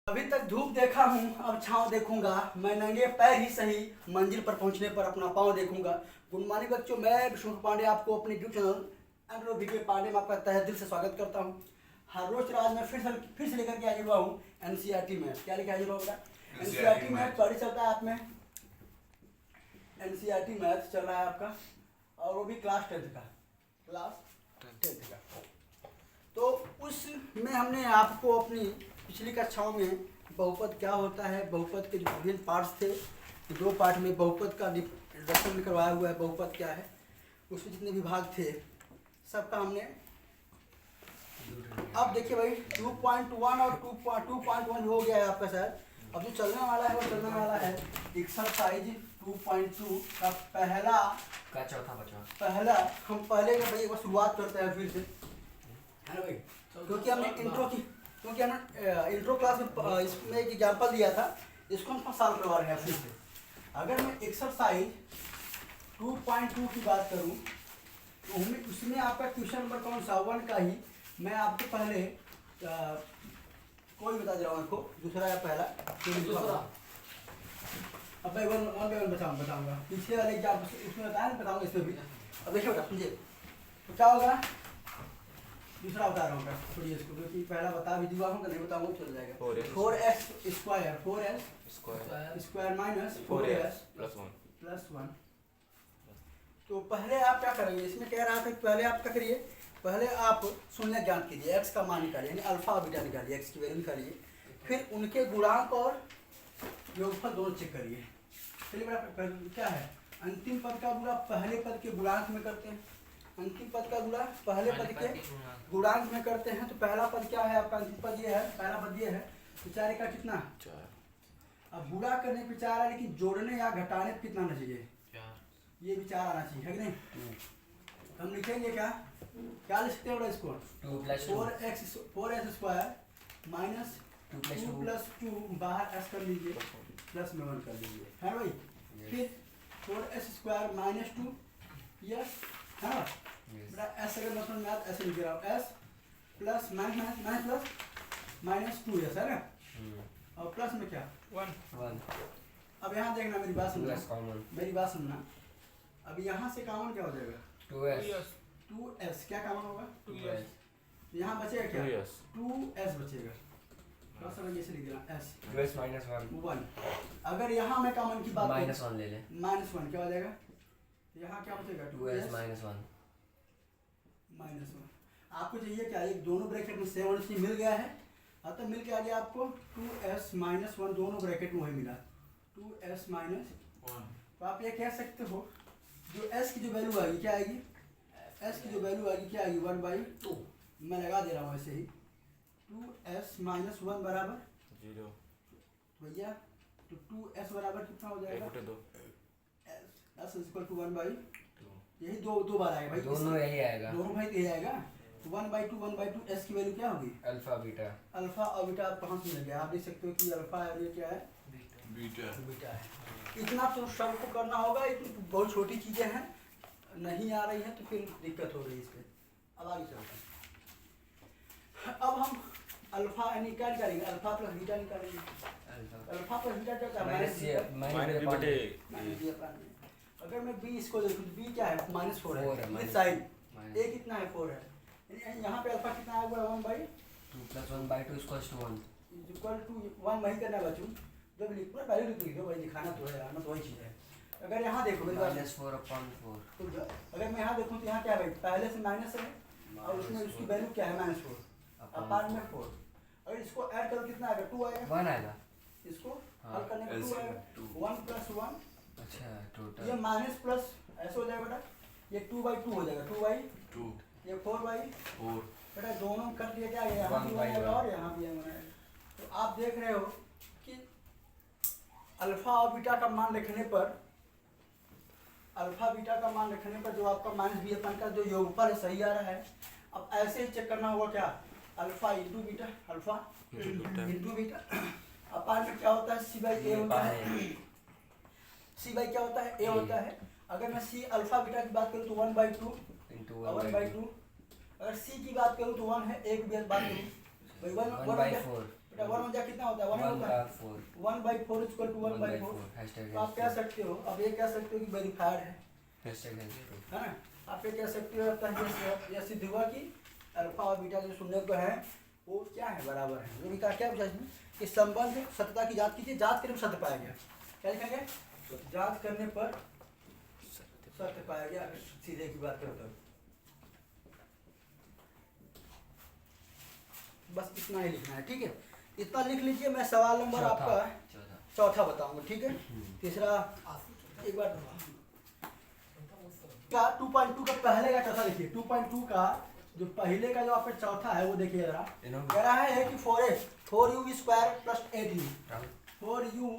अभी तक धूप देखा हूँ, अब छाँव देखूंगा। मैं नंगे पैर ही सही मंजिल पर पहुंचने पर अपना पाँव देखूंगा। गुड मॉर्निंग बच्चों, मैं विष्णु पांडे आपको अपने यूट्यूब चैनल एंड्रो वीके पांडे में आपका तहे दिल से स्वागत करता हूँ। हर रोज आज मैं फिर से लेकर के हाजिर हुआ हूँ एनसीईआरटी में। क्या लेकर हाजिर होगा? एनसीईआरटी मैथ पढ़ी चलता है आप में, एनसीईआरटी मैथ चल रहा है आपका, और वो भी क्लास 10th का। तो उसमें हमने आपको अपनी पिछली कक्षाओं में बहुपद क्या होता है, बहुपद के जो विभिन्न पार्ट्स थे, दो पार्ट में बहुपद का इंट्रोडक्शन करवाया हुआ है। बहुपद क्या है, उसमें जितने विभाग थे सबका हमने। अब देखिए भाई 2.1 और 2.1 हो गया है आपका शायद। अब जो चलने वाला है वो चलने वाला है एक्सरसाइज 2.2 का पहला चौथा बचा। पहला हम पहले का भाई एक बार शुरुआत करते हैं फिर से, है ना भाई? क्योंकि हमने इंट्रो क्लास में इसमें एक एग्जाम्पल दिया था, इसको हम सॉल्व करवा रहे हैं फिर से। अगर मैं एक्सरसाइज 2.2 की बात करूं तो उसमें आपका क्वेश्चन नंबर कौन सा 1 का ही मैं आपको पहले कोई बता दे रहा हूँ आपको, दूसरा या पहला दूसरा। अब मैं वन बाय वन बताऊंगा। पीछे वाले एग्जाम्पल उसमें बताया ना, बताऊंगा इसमें भी। अब देखिए बेटा सुनिए, तो क्या होगा, दूसरा बता रहा हूँ मैं थोड़ी इसको, क्योंकि पहला बता भी दिया हूँ, नहीं बताऊँगा चल जाएगा। 4x square minus 4s plus 1। तो पहले आप क्या करेंगे, इसमें कह रहा था कि पहले आप क्या करिए, पहले आप शून्य ज्ञात कीजिए, x का मान निकालिए, यानी अल्फा और बीटा निकालिए, x की वैल्यू निकालिए, फिर उनके गुणांक और योगफल दोनों चेक करिए। चलिए बेटा क्या है, अंतिम पद का गुणा पहले पद के गुणांक में करते हैं, अंतिम पद का गुणा पहले पद के गुणांक में करते हैं। तो पहला पद क्या है आपका, अंतिम पद ये है, पहला पद ये है, तो 4 का कितना 4। अब गुणा करने पे 4 है, लेकिन जोड़ने या घटाने पे कितना आना चाहिए 4। ये भी 4 आना चाहिए, है कि नहीं? हम लिखेंगे क्या लिख सकते हैं इसको 4x स्क्वायर माइनस 2 प्लस 2 बाहर s कर लीजिए, प्लस में 1 कर लीजिए, है भाई? फिर 4s स्क्वायर माइनस 2 यस, है ना बेटा? s अगर मतलब मैं ऐसे लिख रहा हूँ, s plus minus plus minus 2 yes, है ना? और प्लस में क्या 1। अब यहाँ देखना, मेरी बात सुनना, अब यहाँ से कॉमन क्या हो जाएगा 2s। क्या कॉमन होगा 2s, यहाँ बचेगा क्या 2s बचेगा, थोड़ा सा ऐसे लिख देना s 2s माइनस 1। अगर यहाँ मैं कॉमन की बात माइनस 1 ले ले, माइनस 1 क्या हो जाएगा, यहाँ क्या बचेगा 2s माइनस 1। आपको चाहिए क्या, एक दोनों ब्रैकेट में 7 मिल गया है, अतः मिल के आ गया आपको 2s माइनस 1, दोनों ब्रैकेट में वही मिला 2s माइनस 1। तो आप ये कह सकते हो जो s की जो वैल्यू आएगी क्या आएगी, s की जो वैल्यू आएगी क्या आएगी 1/2। मैं लगा दे रहा हूँ ऐसे ही 2s माइनस 1 बराबर 0 भैया। तो 2s बराबर कितना हो जाएगा s इक्वल टू 1/2, यही दो बार आएगा भाई, दोनों यही आएगा, दोनों भाई यही आएगा। 1/2 s की वैल्यू क्या होगी अल्फा बीटा। अल्फा और बीटा आप कहाँ से मिल गया, आप देख सकते हो कि अल्फा और ये क्या है बीटा है। इतना तो सबको करना होगा, इतनी बहुत छोटी चीजें हैं, नहीं आ रही हैं तो फिर दिक्कत हो रही है इसमें। अब आगे चलते हैं, अब हम अल्फा यानी क्या निकालेंगे, अल्फा प्लस बीटा निकालेंगे। अल्फा प्लस बीटा क्या है, अगर मैं b इसको देखूं तो b क्या है -4 है, इस साइड a कितना है 4 है, यहाँ पे अल्फा कितना आया हुआ है 1/2 प्लस 1/2 इक्वल टू 1 वही करना बच्चों, जब लिखना पहले लिख दो भाई, दिखाना तो है, आना तो वही चीज़ है। अगर यहाँ देखो -4/4, तो अगर मैं यहाँ देखूँ तो यहाँ क्या है भाई, पहले से माइनस है और उसमें उसकी वैल्यू क्या है -4 अपार्ट में 4। अगर इसको ऐड करो कितना आएगा 2 आएगा, 1 आएगा, इसको हल करने पर 2 आएगा, 1 + 1। अच्छा टोटल ये माइनस प्लस ऐसे हो जाएगा बेटा, ये 2/2 हो जाएगा 2/2, ये 4/4 बेटा, दोनों कर दिया क्या, यहाँ भी आएगा और यहाँ भी आएगा। तो आप देख रहे हो कि अल्फा और बीटा का मान लिखने पर, अल्फा बीटा का मान लिखने पर जो आपका -b/, का जो योगफल है सही आ रहा है। अब ऐसे ही चेक करना होगा क्या, alpha into beta, alpha into beta apart में क्या होता है c/a होता है, c/ क्या होता है a होता है। अगर मैं c अल्फा बीटा की बात करूँ तो 1/2 अगर c की बात करूँ तो 1 है, a की बात करूँ 1/4, बेटा 1 जा कितना होता है 1 होता है 1/4 इक्वल टू 1/4। तो आप कह सकते हो, अब ये कह सकते हो कि वेरीफाइड है ना। आप ये कह सकते हो यह सिद्ध हुआ कि अल्फा और बीटा जो शून्य को है वो क्या है, बराबर है। जो भी कहा क्या पूछा इसमें कि संबंध सत्यता की जांच कीजिए, जांच करने पर सत्य पाया गया। क्या लिखेंगे, जांच करने पर सत्य पाया गया। अगर सीधे की बात करो तो बस इतना ही लिखना है, ठीक है। इतना लिख लीजिए। मैं सवाल नंबर आपका चौथा बताऊंगा, ठीक है। तीसरा एक बार का 2.2 का पहले का चौथा देखिए। 2.2 का जो पहले का जो आपका चौथा है वो देखिए जरा। कह रहा है कि 4u square plus 8u 4u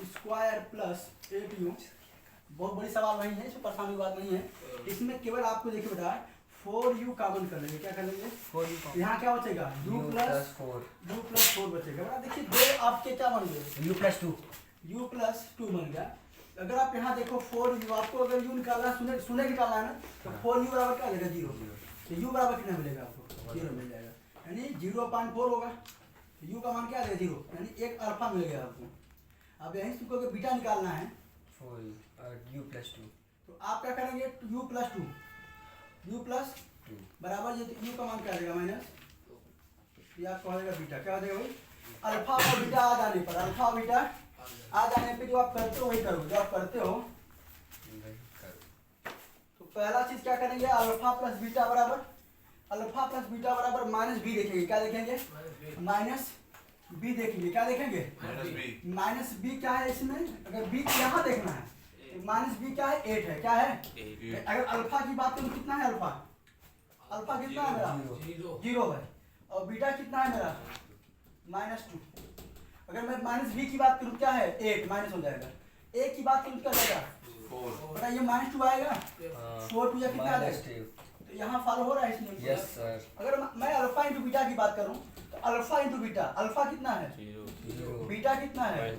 square plus 8u। बहुत बड़ी सवाल नहीं है, इसमें परेशानी बात नहीं है। इसमें केवल आपको देखिए बेटा 4u कॉमन कर लेंगे। क्या कर लेंगे, यहाँ क्या बचेगा u प्लस 4 बचेगा। बेटा देखिए दो आपके क्या बन गए u प्लस 2 बन गया। अगर आप यहाँ देखो 4u, आपको अगर u निकालना शून्य निकालना है ना तो 4u बराबर क्या मिलेगा 0। तो u बराबर कितना मिलेगा आपको 0 मिल जाएगा, यानी 0.4 होगा। तो u का मान क्या आएगा 0, यानी एक अल्फा मिलेगा आपको। अब यहीं से अगर बीटा निकालना है u प्लस 2, तो आप क्या करेंगे u प्लस 2 बराबर ये u का मान क्या आ जाएगा माइनस या कहेगा बीटा। क्या हो जाएगा भाई, अल्फा और बीटा आ जाने पर जो आप करते हो वही करोगे। जो आप करते हो तो पहला चीज क्या करेंगे, अल्फा प्लस बीटा बराबर माइनस बी देखेंगे। क्या देखेंगे, माइनस बी देखेंगे। क्या देखेंगे, माइनस बी क्या है इसमें, अगर बी यहाँ देखना है तो माइनस बी क्या है 8 है। क्या है, अगर अल्फा की बात करूँ कितना है, अल्फा कितना है मेरा 0 है। और बीटा कितना है मेरा -2। अगर मैं माइनस बी की बात करूँ क्या है 8 माइनस हो जाएगा। ए की बात करूँ क्या जाएगा 4। बेटा ये -2 आएगा 4 2 या कितना आ जाएगा। तो यहाँ फॉलो हो रहा है इसमें। Yes sir. अगर मैं अल्फा इंटू बीटा की बात करूँ तो अल्फा इंटू बीटा, अल्फा कितना है 0, बीटा कितना है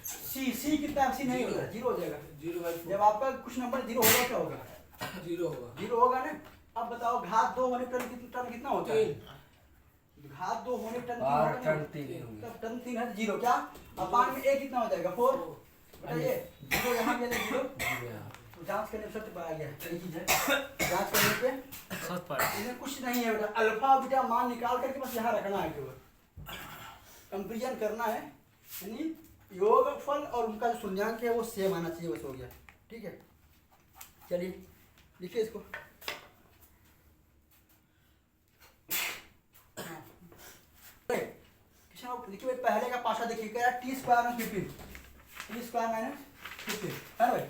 सी कितना है, सी नहीं होगा 0 हो जाएगा। जब आपका कुछ नंबर 0 होगा क्या होगा 0 होगा ना। अब बताओ घात 2 होने पर कितना होता है, घात 2 होने पर टर्न 3 है 0। क्या अपान में ए कितना हो जाएगा 4। बेटा ये 0 यहाँ भी 0। तो जांच करने पे सत्य पाया गया। सही चीज है, जांच करने पे सत्य पाया। इसमें कुछ नहीं है बेटा, अल्फा बीटा मान निकाल करके बस यहाँ रखना है, केवल कंपेरिजन करना है। यानी योगफल और उनका जो शून्यांक है वो सेम आना चाहिए, बस हो गया। ठीक है, चलिए लिखिए इसको। देखिए पहले का पासा देखिए, क्या टी स्क्वायर -15 है भाई।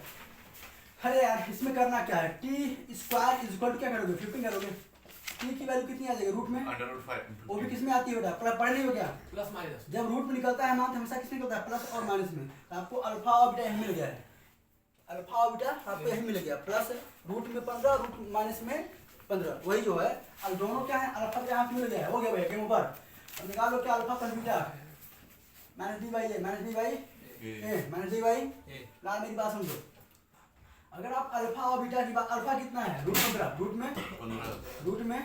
अरे यार इसमें करना क्या है, टी स्क्वायर इक्वल टू क्या करोगे 15 करोगे। टी की वैल्यू कितनी आ जाएगी रूट में, वो भी किस में आती है बेटा पढ़ने हो गया प्लस माइनस। जब रूट में निकलता है मान हमेशा किस में निकलता है प्लस और माइनस में। तो आपको अल्फा और बीटा यही मिल गया है, अल्फा और बीटा आपको यही मिल गया। प्लस रूट में 15 रूट माइनस में 15 वही जो है। अब दोनों क्या है अल्फा यहाँ मिल गया है, हो गया भाई गेम ऊपर। अब निकाल लो क्या alpha plus beta minus d by a लाल मेरी बात समझो। अगर आप अल्फा और बीटा की बात, अल्फा कितना है रूट 15 रूट में 15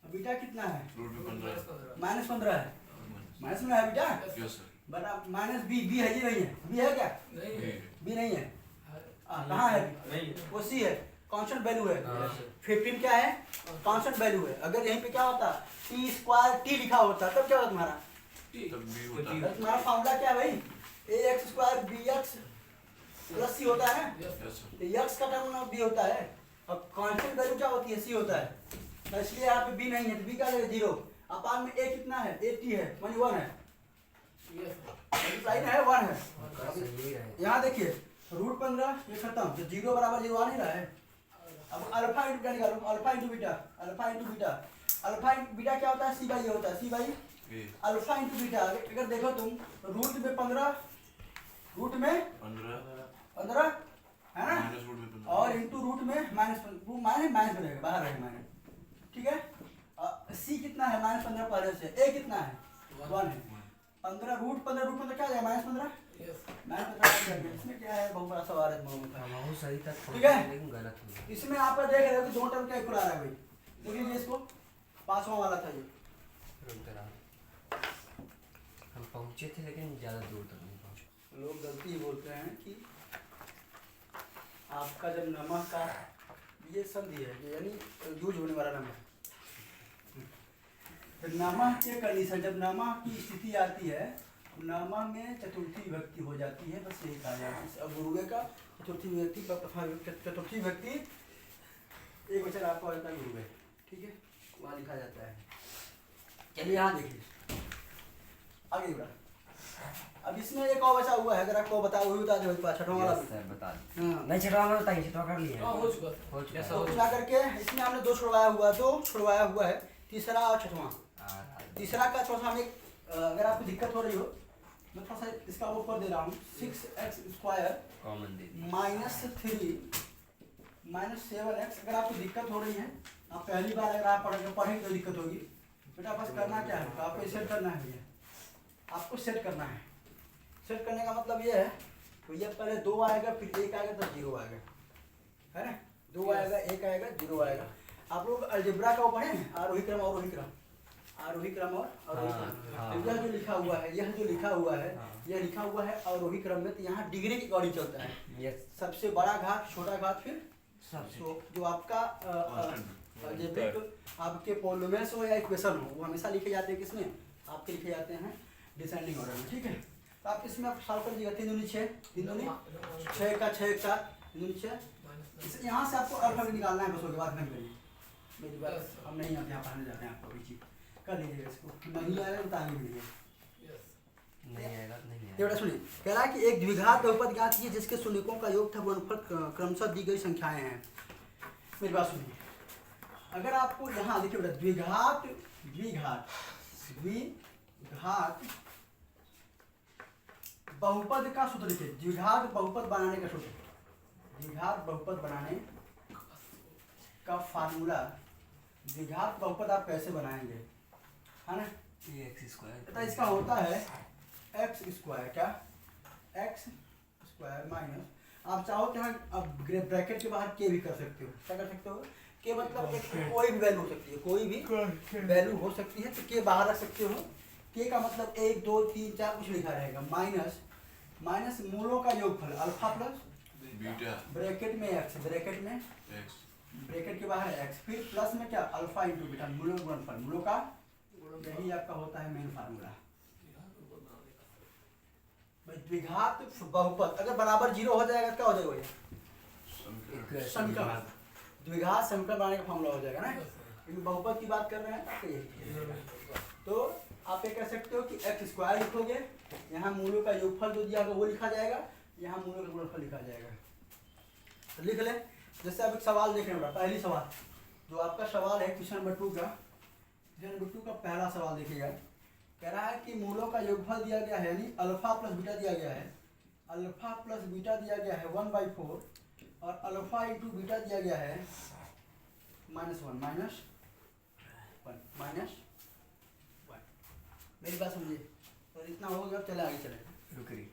बीटा कितना है -15 है, माइनस में है बीटा बट आप माइनस बी है जी नहीं है, बी है क्या बी नहीं है कहाँ है वो सी है, कांस्टेंट वैल्यू है। 15 क्या है कांस्टेंट वैल्यू है। अगर यहीं पे क्या होता टी स्क्वायर टी लिखा होता तब क्या होता तुम्हारा तुम्हारा फॉर्मूला क्या है भाई ax² bx प्लस सी होता है। x का टर्म बी होता है और कांस्टेंट वैल्यू क्या होती है सी होता है। तो इसलिए यहाँ पे बी नहीं है तो बी क्या है 0। अपान में a कितना है 80 है मानी 1 है, सही है 1 है। यहाँ देखिए रूट 15 ये खत्म तो 0 बराबर 0 आ नहीं रहा है। अब अल्फा इंटू बीटा निकालो, अल्फा इंटू बीटा क्या होता है सी बाई ये होता है सी बाई अल्फा इंटू बीटा। अगर देखो तुम रूट में 15 है ना और इंटू रूट में माइनस बनेगा बाहर रहेगा माइनस। ठीक है सी कितना है -15 पहले से, ए कितना है 1 है। 15 रूट 15 क्या जाएगा -15 इसमें क्या है बहुत बड़ा सवाल है। सही था ठीक है लेकिन गलत हो गया। इसमें आप देख रहे हो कि दो टर्म क्या इक्वल आ रहा है भाई। देख लीजिए इसको 5वां वाला था ये पहुँचे थे लेकिन ज़्यादा दूर तक नहीं पहुँचे। लोग गलती बोलते हैं कि आपका जब नमक का ये संधि है ये यानी यूज होने वाला नमक, नमक के कंडीशन जब नमक की स्थिति आती है नमक में चतुर्थी विभक्ति हो जाती है, बस यही कहा जाता है। अब गुरुवे का चतुर्थी विभक्ति एक वचन आपका होता है गुरुवे, ठीक है, वहाँ लिखा जाता है। चलिए यहाँ देखिए आगे बढ़ा। अब इसमें एक और बचा हुआ है, अगर आपको बता वही बता दो छठवां वाला भी। सर बता दें। हाँ नहीं छठवां वाला बताइए, छठवां कर लिए हाँ, हो चुका हो चुका तो है। मिला करके इसमें हमने दो छुड़वाया हुआ है, तीसरा और छठवां। तीसरा का थोड़ा सा हमें अगर आपको दिक्कत हो रही हो मैं थोड़ा सा इसका वो कर दे रहा हूँ, 6x² कॉमन दे दिए। -3 -7x। अगर आपको दिक्कत हो रही है, आप पहली बार अगर आप पढ़ेंगे तो दिक्कत होगी बेटा। बस करना क्या है, आपको सेट करना है भैया, आपको सेट करना है। सेट करने का मतलब ये है तो ये पहले 2 आएगा फिर 1 आएगा तो 0 आएगा, है ना। 2 आएगा 1 आएगा 0 आएगा। आप लोग अलजेब्रा का वो पढ़े हैं, आरोही क्रम और अवरोही क्रम, आरोही क्रम और अवरोही क्रम। हाँ, तो यह जो लिखा हुआ है यह लिखा हुआ है अवरोही क्रम में, तो यहाँ डिग्री की अकॉर्डिंग चलता है। यस सबसे बड़ा घात, छोटा घात, फिर सब तो जो आपका अलजेब्रिक आपके पॉलिनोमियल्स हो या इक्वेशन हो वो हमेशा लिखे जाते हैं किसमें, आपके लिखे जाते हैं डिसेंडिंग ऑर्डर में, ठीक है। तो आप इसमें आप सॉल्व कर दीजिएगा। 3 दूनी 6, 3 दूनी 6 का 6 एक 7, 3 दूनी 6। यहाँ से आपको अल्फा भी निकालना है, बस उसके बाद नहीं करिए मेरी बात। हम नहीं आप यहाँ पढ़ने जाते हैं, आपको अभी चीज कर लीजिएगा। इसको नहीं आएगा तो आगे मिलिए, नहीं आएगा तो नहीं ये आएगा। सुनिए। कह रहा है कि एक द्विघात बहुपद ज्ञात कीजिए जिसके शून्यकों का योग था गुणनफल क्रमशः दी गई संख्याएं हैं। मेरी बात सुनिए, अगर आपको यहाँ देखिए बेटा द्विघात बहुपद का सूत्र लिखिए। द्विघात बहुपद बनाने का सूत्र, द्विघात बहुपद बनाने का फार्मूला। द्विघात बहुपद आप कैसे बनाएंगे, है ना। ये x² तो इसका होता है x², क्या x² माइनस, आप चाहो तो यहाँ अब ब्रैकेट के बाहर के भी कर सकते हो। क्या कर सकते हो, के मतलब एक कोई भी वैल्यू हो सकती है, कोई भी वैल्यू हो सकती है, तो के बाहर रख सकते हो। के का मतलब 1 2 3 4 कुछ लिखा रहेगा, माइनस मूलों का योगफल अल्फा प्लस बीटा ब्रैकेट में x, ब्रैकेट में x ब्रैकेट के बाहर x, फिर प्लस में क्या अल्फा इंटू बीटा, मूलों का गुणनफल, मूलों का, यही आपका होता है मेन फार्मूला। द्विघात बहुपद अगर बराबर 0 हो जाएगा क्या हो जाएगा भैया, समीकरण। द्विघात समीकरण बनाने का फार्मूला हो जाएगा ना, क्योंकि बहुपद की बात कर रहे हैं तो यही। तो आप ये कह सकते हो कि x² लिखोगे, यहाँ मूलों का योगफल जो दिया होगा वो लिखा जाएगा, यहाँ मूलों का गुणनफल लिखा जाएगा। तो लिख ले। जैसे आप एक सवाल देख रहे हैं, पहली सवाल जो आपका सवाल है क्वेश्चन नंबर 2 का, क्वेश्चन नंबर 2 का पहला सवाल देखिएगा। कह रहा है कि मूलों का योगफल दिया गया है, यानी अल्फा प्लस बीटा दिया गया है, अल्फा प्लस बीटा दिया गया है 1/4 और अल्फा इंटू बीटा दिया गया है -1 -1। मेरी बात समझिए, तो इतना हो गया, चले आगे चले। रुक रही।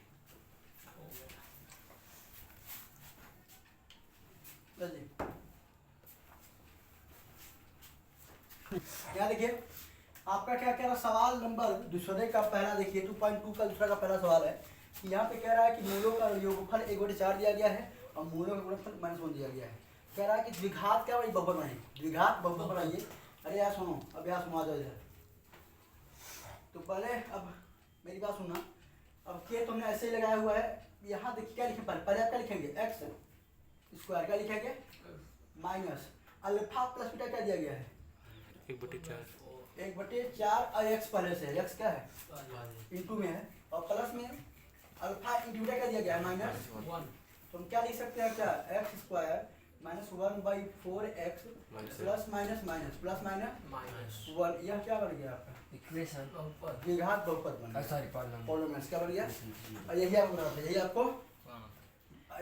क्या देखिए आपका क्या कह रहा है, सवाल नंबर दूसरे का पहला देखिए 2.2 का दूसरा का पहला सवाल है कि यहाँ पे कह रहा है कि मूलों का योगफल 1/4 दिया गया है और मूलों का गुणनफल -1 दिया गया है। कह रहा है कि द्विघात क्या भाई बहुपद बनाइए, द्विघात बहुपद बनाइए। अरे यार सुनो, अब यार सुना जाओ इधर। तो पहले अब मेरी बात सुनना, अब के तुमने ऐसे ही लगाया हुआ है, यहाँ देखिए क्या लिखे, पहले आप क्या लिखेंगे x² क्या लिखेंगे माइनस अल्फा प्लस बीटा क्या दिया गया है 1/4 और x पहले से है, x क्या है इंटू में है और प्लस में अल्फा इंटू बीटा क्या दिया गया है -1। तो हम क्या लिख सकते हैं, क्या x² -1/4x plus minus plus -1, यह क्या बन गया आपका इक्वेशन द्विघात बहुपद बन गया। सॉरी पॉलिनोमियल्स क्या बन गया, और यही आपको बनाना था, यही आपको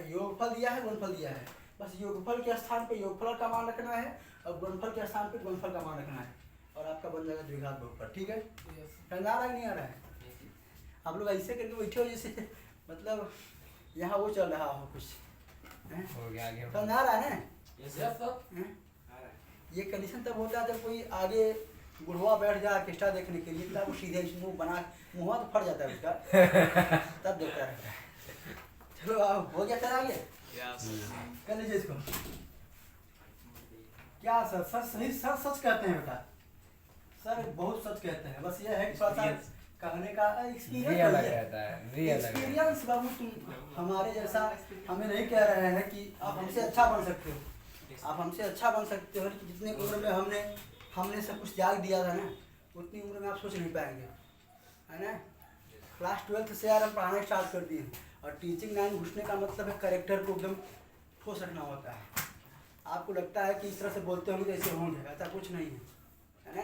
योगफल दिया है गुणनफल दिया है, बस योगफल के स्थान पे योगफल का मान रखना है और गुणनफल के स्थान पे गुणनफल का मान रखना है और आपका बन जाएगा द्विघात बहुपद। ठीक है, समझ आ रहा है नहीं आ रहा है? आप लोग ऐसे करके बैठे हो जैसे मतलब यहाँ वो चल रहा हो कुछ, हो गया आगे। समझ आ रहा है ना? ये कंडीशन तब होता है जब कोई आगे बुढ़वा बैठ जाए ऑर्केस्ट्रा देखने के लिए तब वो सीधे मुंह बना मुँह तो फट जाता है उसका तब देखता रहता है। चलो आप हो गया, चला गया कर लीजिए इसको। क्या सर सर सही सर सच कहते हैं बेटा, सर बहुत सच कहते हैं, बस ये है कि थोड़ा सा कहने का एक्सपीरियंस बाबू तुम हमारे जैसा हमें नहीं कह रहे हैं कि आप हमसे अच्छा बन सकते हो, आप हमसे अच्छा बन सकते हो कि जितने उम्र में हमने सब कुछ त्याग दिया था ना उतनी उम्र में आप सोच नहीं पाएंगे, है ना। क्लास 12 से यार हम पढ़ाना स्टार्ट कर दिए और टीचिंग लाइन घुसने का मतलब है कैरेक्टर को एकदम ठोस रखना होता है। आपको लगता है कि इस तरह से बोलते होंगे तो ऐसे होंगे, ऐसा कुछ नहीं है ना।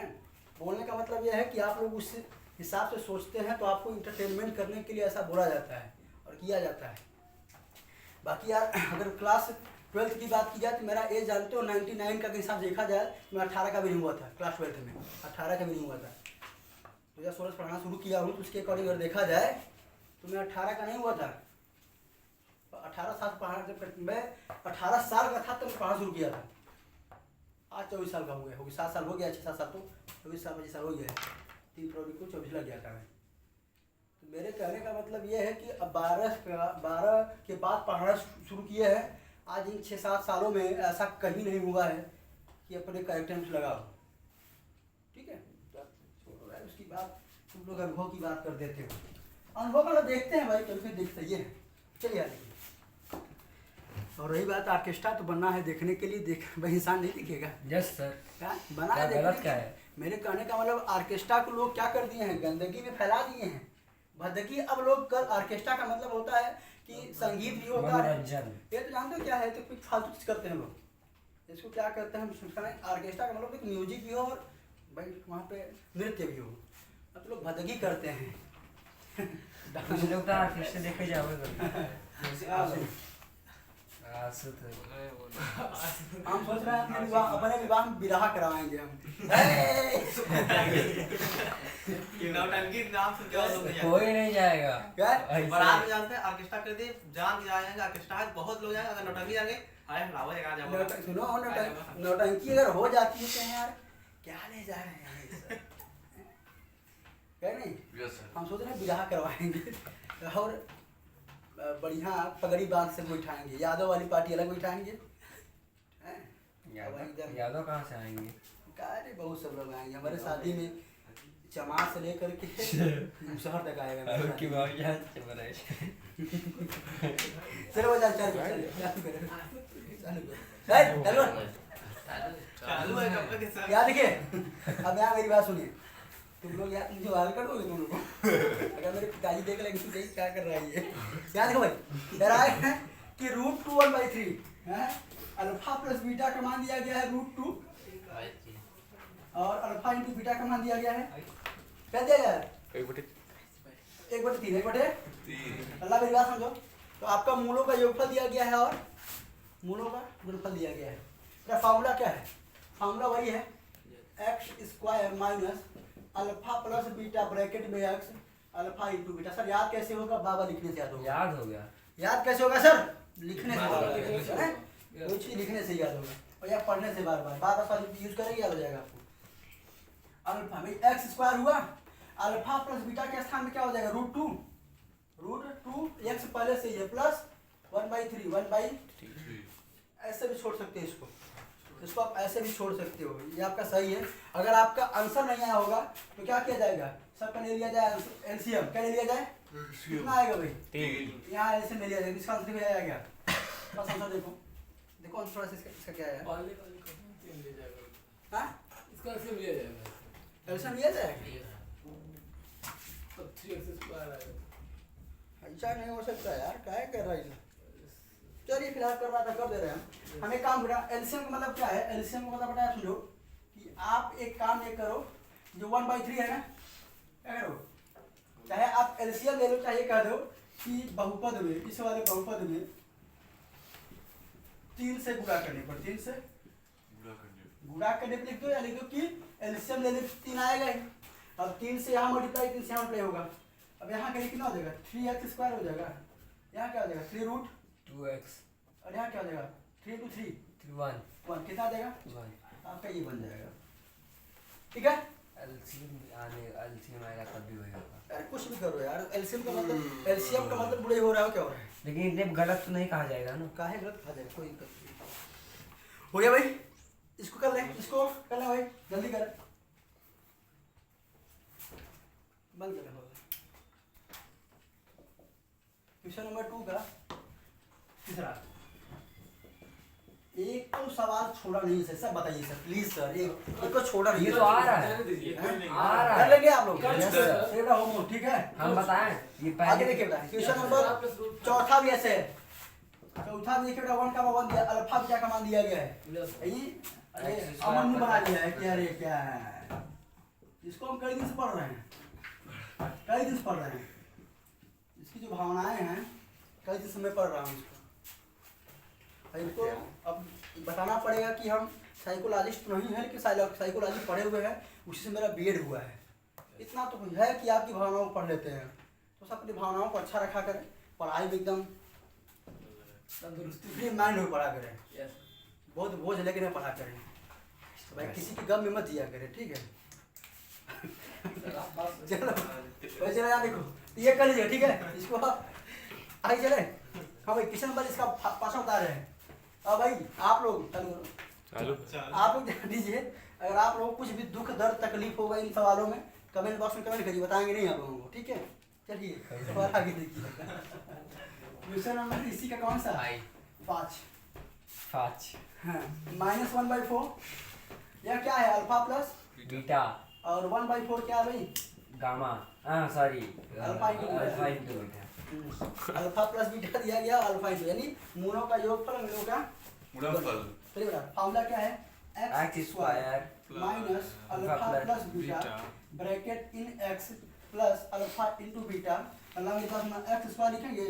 बोलने का मतलब यह है कि आप लोग उस हिसाब से सोचते हैं तो आपको इंटरटेनमेंट करने के लिए ऐसा बोला जाता है और किया जाता है। बाकी यार अगर क्लास 12 की बात की जाए तो मेरा एज जानते हो 99 का हिसाब से देखा जाए मैं 18 का भी नहीं हुआ था, क्लास 12 में 18 का भी नहीं हुआ था। 2016 से पढ़ाना शुरू किया हूँ तो उसके अकॉर्डिंग अगर देखा जाए तो मैं 18 का नहीं हुआ था। 18 साल पढ़ा जब मैं 18 साल का था तब मैं पढ़ाना शुरू किया था। आज 24 साल का हो गया, 7 साल हो गया, 6-7 साल तो 24 साल 25 साल हो गया, 3 फरवरी को 24 लग गया था मैं। तो मेरे कहने का मतलब ये है कि अब 12 के बाद पढ़ाना शुरू किए हैं। आज इन 6-7 सालों में ऐसा कहीं नहीं हुआ है कि अपने कैरेक्टर में लगा हो, ठीक है। उसकी बात तुम लोग अनुभव की बात कर देते हो, अनुभव मतलब देखते हैं भाई, कभी देखते ही है। चलिए आगे। और रही बात ऑर्केस्ट्रा तो बनना है देखने के लिए, देख भाई इंसान नहीं दिखेगा। Yes sir. क्या बना है गलत क्या है? मेरे कहने का मतलब ऑर्केस्ट्रा को लोग क्या कर दिए हैं, गंदगी में फैला दिए हैं, भदगी। अब लोग कर ऑर्केस्ट्रा का मतलब होता है कि संगीत भी होता है, ये तो जानते हो क्या है, तो कुछ फालतू चीज करते हैं लोग, इसको क्या करते हैं ऑर्केस्ट्रा का मतलब म्यूजिक भी हो और भाई वहाँ पे नृत्य भी हो। अब लोग भदगी करते हैं कुछ लोग तो ऑर्केस्ट्रा देखे जाओगे हम सोच रहे हैं अपने विवाह में बिरहा करवाएंगे हम। कोई नहीं जाएगा बारात में जानते हैं ऑर्केस्ट्रा कर दिए, जान जाएंगे ऑर्केस्ट्रा है, बहुत लोग जाएंगे, अगर नौटंकी जाएंगे सुनो नौटंकी अगर हो जाती है तो यार क्या ले जा रहे हैं क्या नहीं। हम सोच रहे हैं बिरहा करवाएंगे और बढ़िया पगड़ी बांध से बैठाएंगे, यादव वाली पार्टी अलग बैठाएंगे। यादव कहाँ से आएंगे? अरे बहुत सब लोग आएंगे हमारे शादी में, चमार से लेकर के शहर तक आएगा। चलो यार देखिए अब यहाँ मेरी बात सुनिए, तुम लोग यार मुझे वाल करोगे तुम लोग अगर मेरे पिताजी देख लेंगे तो क्या कर रहा है ये। याद देखो भाई इधर आए हैं कि √2 है, अल्फा प्लस बीटा का मान दिया गया है √2 और अल्फा इंटू बीटा का मान दिया गया है, क्या दिया गया है 1/3 अल्लाह मेरी बात समझो। तो आपका मूलों का योगफल दिया गया है और मूलों का गुणनफल दिया गया है। क्या फार्मूला क्या है? फार्मूला वही है x² minus alpha plus beta bracket में x alpha into beta. Sir याद कैसे होगा? बाबा लिखने से याद होगा। याद हो गया। याद कैसे होगा सर? लिखने से होगा, कोई चीज लिखने से याद होगा और या पढ़ने से बार बार यूज करेंगे याद हो जाएगा आपको। अल्फा में x² हुआ, अल्फा प्लस बीटा के स्थान में क्या हो जाएगा √2 x पहले से ये प्लस 1/3 ऐसे भी छोड़ सकते हैं इसको आप ऐसे भी छोड़ सकते हो, ये आपका सही है। अगर आपका आंसर नहीं आया होगा तो क्या किया जाएगा? सबका ले लिया जाए एलसीएम। क्या ले लिया जाए? कितना आएगा भाई? 3। यहाँ एलसीएम ले लिया जाएगा, इसका आंसर क्या आएगा? बस आंसर देखो आंसर इसका क्या है? हाँ इसका एलसीएम लिया जाएगा, एलसीएम लिया जाएगा, तब 3x² आएगा। ऐसा नहीं हो सकता यार, क्या कर रहा है? चलिए फिलहाल कर रहा था कर दे रहे हैं हम। एक काम करा, एलसीएम का मतलब क्या है? एलसीएम का मतलब बताया समझो कि आप एक काम ये करो, जो 1/3 है ना, क्या करो, चाहे आप एलसीएम ले लो, चाहे कह दो कि बहुपद में, इस वाले बहुपद में 3 से गुणा करने पर, 3 से गुणा करने पर लिख दो, या लिख दो कि एलसीएम लेने पर 3 आएगा ही। अब 3 से यहाँ मल्टीप्लाई, 3 से यहाँ मल्टीप्लाई होगा। अब यहाँ कहीं कितना हो जाएगा? 3x² हो जाएगा। यहाँ क्या हो जाएगा? 3√2x और यहाँ क्या हो जाएगा? 3 × 3 1 कितना आ जाएगा? 1 आपका ये बन जाएगा, ठीक है। एलसीएम आएगा तब भी वही होगा। यार कुछ भी करो यार, एलसीएम का मतलब, एलसीएम का मतलब बुरा ही हो रहा है, क्या हो रहा है? लेकिन इतने गलत तो नहीं कहा जाएगा ना। काहे गलत खा जाए, कोई दिक्कत नहीं। हो गया भाई, इसको कर ले, इसको कर ले भाई, जल्दी कर, बंद कर। क्वेश्चन नंबर 2 का तीसरा, एक तो सवाल छोड़ा नहीं सर, सब बताइए सर प्लीज सर, एक को छोड़ा नहीं। ये तो आ रहा है, रहने दीजिए। आ रहा कर है। लेंगे आप लोग, कर यस सर। सर, ये होमवर्क ठीक है। हम बताएं ये आगे पहले देखिए बेटा, क्वेश्चन नंबर चौथा भी ऐसे है, चौथा भी देखिए बेटा, 1 का 1 दिया, अल्फा क्या का मान दिया गया है, ये अरे अमन ने बना दिया है कि अरे क्या है, इसको हम कई दिन से पढ़ रहे हैं, कई दिन से पढ़ रहे हैं, इसकी जो भावनाएं हैं कई दिन से मैं पढ़ रहा हूँ इसको। इनको अब बताना पड़ेगा कि हम साइकोलॉजिस्ट तो नहीं है, लेकिन साइकोलॉजी पढ़े हुए हैं, उसी से मेरा बीएड हुआ है। इतना तो है कि आपकी भावनाओं को पढ़ लेते हैं, तो सब अपनी भावनाओं को अच्छा रखा करें, पढ़ाई में एकदम तंदुरुस्ती फ्री माइंड में पढ़ा करें, यस बहुत बोझ लेके नहीं पढ़ा करें, तो भाई किसी के गम में मत जिया करें, ठीक है। सर आप बात चलो भाई, चलो यार देखो, ये कर लीजिए ठीक है, इसको आप आगे चले। हाँ भाई, क्वेश्चन नंबर इसका पासा बता रहे हैं। अब भाई आप लोग चालू आप लोग ध्यान दीजिए, अगर आप लोगों को कुछ भी दुख दर्द तकलीफ होगा इन सवालों में, कमेंट बॉक्स में कमेंट करिए, बताएंगे नहीं आप लोगों को, ठीक है। चलिए सवाल आगे देखिए, क्वेश्चन नंबर इसी का कौन सा, 5। हाँ, -1/4, यह क्या है, अल्फा प्लस बीटा और 1/4 क्या है भाई, gamma, sorry alpha into beta. Alpha into beta. Alpha plus beta दिया गया, अल्फा इंटू, यानी मूलों का योगफल मिलों का गुणनफल। चलिए बेटा, फार्मूला क्या है, x square minus alpha plus beta bracket in x plus alpha into beta, मतलब मेरे पास में एक्स स्क्वायर लिखेंगे,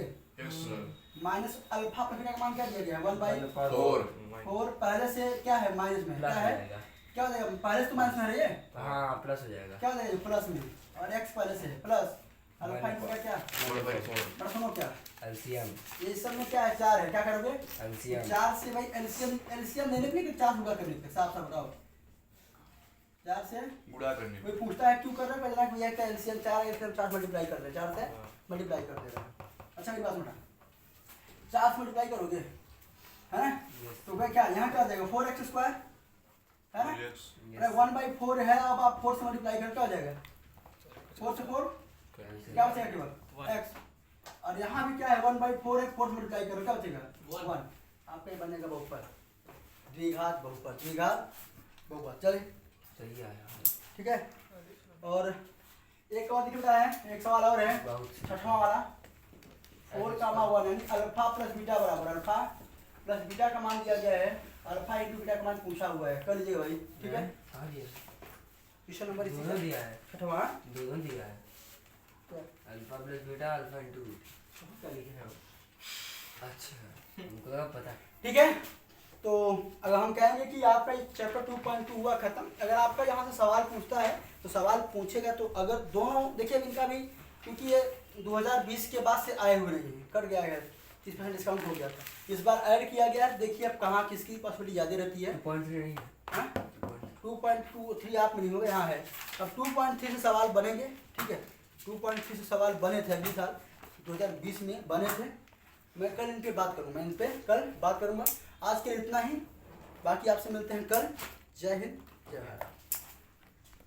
माइनस अल्फा पर बीटा का मान क्या दिया गया है, 1/4। पहले से क्या है माइनस में, क्या प्लस हो है, जाएगा। क्या हो जाएगा, पहले से तो माइनस में है ये, हाँ प्लस हो जाएगा। क्या हो जाएगा प्लस में, और एक्स पहले से है प्लस अल्फा इंटू का क्या, बड़ा सुनो क्या, एलसीएम ये सब में क्या है, 4 है, क्या करोगे, एलसीएम 4 से भाई एलसीएम लेने के लिए कि 4 गुणा करने के, साफ साफ बताओ, 4 से गुणा करने कोई पूछता है क्यों कर रहे हैं, पहले भैया का एलसीएम 4 एलसीएम 4 मल्टीप्लाई कर दे, 4 से मल्टीप्लाई कर देगा। अच्छा मेरी बात सुना, 4 से मल्टीप्लाई करोगे है ना, तो भाई क्या यहाँ क्या आ जाएगा, 4x स्क्वायर है ना, अरे 1/4 है, अब आप 4 से मल्टीप्लाई कर क्या हो जाएगा, 4 से 4 क्या बचेगा केवल x, और यहाँ भी क्या है 1/4 है, 4 से मल्टीप्लाई करो क्या बचेगा 1, आपका ये बनेगा बहुपद, द्विघात बहुपद, द्विघात बहुपद। चलिए सही आया ठीक है, और एक और दिख रहा है, एक सवाल और है, बहुत। छठवां वाला, 4, 1 यानी अल्फा प्लस बीटा बराबर, अल्फा प्लस बीटा का मान दिया गया है, अल्फा इंटू बीटा का मान पूछा हुआ है, कर लीजिएगा भाई ठीक है। हाँ जी, क्वेश्चन नंबर इसी दोनों दिया है, छठवां, दोनों दिया है, तो alpha plus beta alpha into क्या लिखे हैं? अच्छा हमको लगा पता। ठीक है, तो अगर हम कहेंगे कि आपका चैप्टर 2.2 हुआ खत्म, अगर आपका यहाँ से सवाल पूछता है तो सवाल पूछेगा, तो अगर दोनों देखिए इनका भी, क्योंकि ये 2020 के बाद से आए हुए नहीं है, कट गया है, 30% डिस्काउंट हो गया था, इस बार ऐड किया गया है, देखिए अब कहाँ किसकी पॉसिबिलिटी ज़्यादा रहती है। 2.3 नहीं है, हाँ 2.23 आप में नहीं होगा, यहाँ है, अब 2.3 से सवाल बनेंगे, ठीक है, 2.3 से सवाल बने थे अगले साल 2020 में बने थे, मैं कल इन पे बात करूँगा, इन पे कल बात करूँगा। आज के लिए इतना ही, बाकी आपसे मिलते हैं कल। जय हिंद, जय भारत।